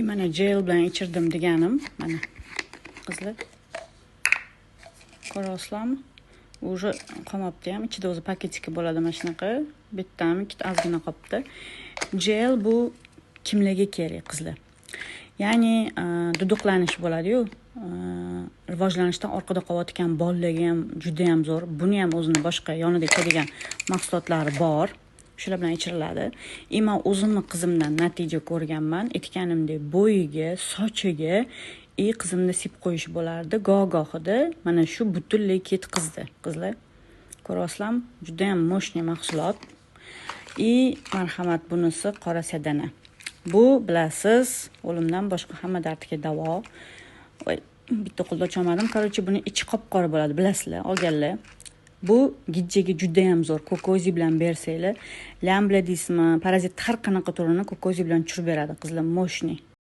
Mana gel bilan ichirdim deganim, mana qizlar. Ko'rasizlarmi? Уже qolmabdi ham, ichida o'zi paketiki bo'ladi mana shunaqa. Bittami, ikkita ozgina qolibdi. Gel bu kimlarga kerak qizlar? Ya'ni duduqlanish bo'ladi-yu, rivojlanishdan orqada qolayotgan bolalarga ham juda ham zo'r. Buni ham o'zini boshqa yonida keladigan mahsulotlari bor. Shular bilan ichiriladi. Men o'zimni qizimdan natija ko'rganman. Aytganimdek, bo'yiga, sochiga qizimni sip qo'yish bo'lardi. Gogohida mana shu butunlay ketqizdi, qizlar. Ko'rasizlarmi? Juda ham mo'shni mahsulot. Marhamat, bunisi qora sadana. Bu bilasiz, o'limdan boshqa hamma dardga davo. Voy, bitta qo'lda ochamadim. Короче, buni ichi qop-qora bo'ladi, bilasizlar, olganlar. Bu gijjaga juda ham zo'r. Kokozi bilan bersanglar, lambla deysizmi, parazit har qanaqa turini kokozi bilan tushirib beradi, qizlar, mo'shni.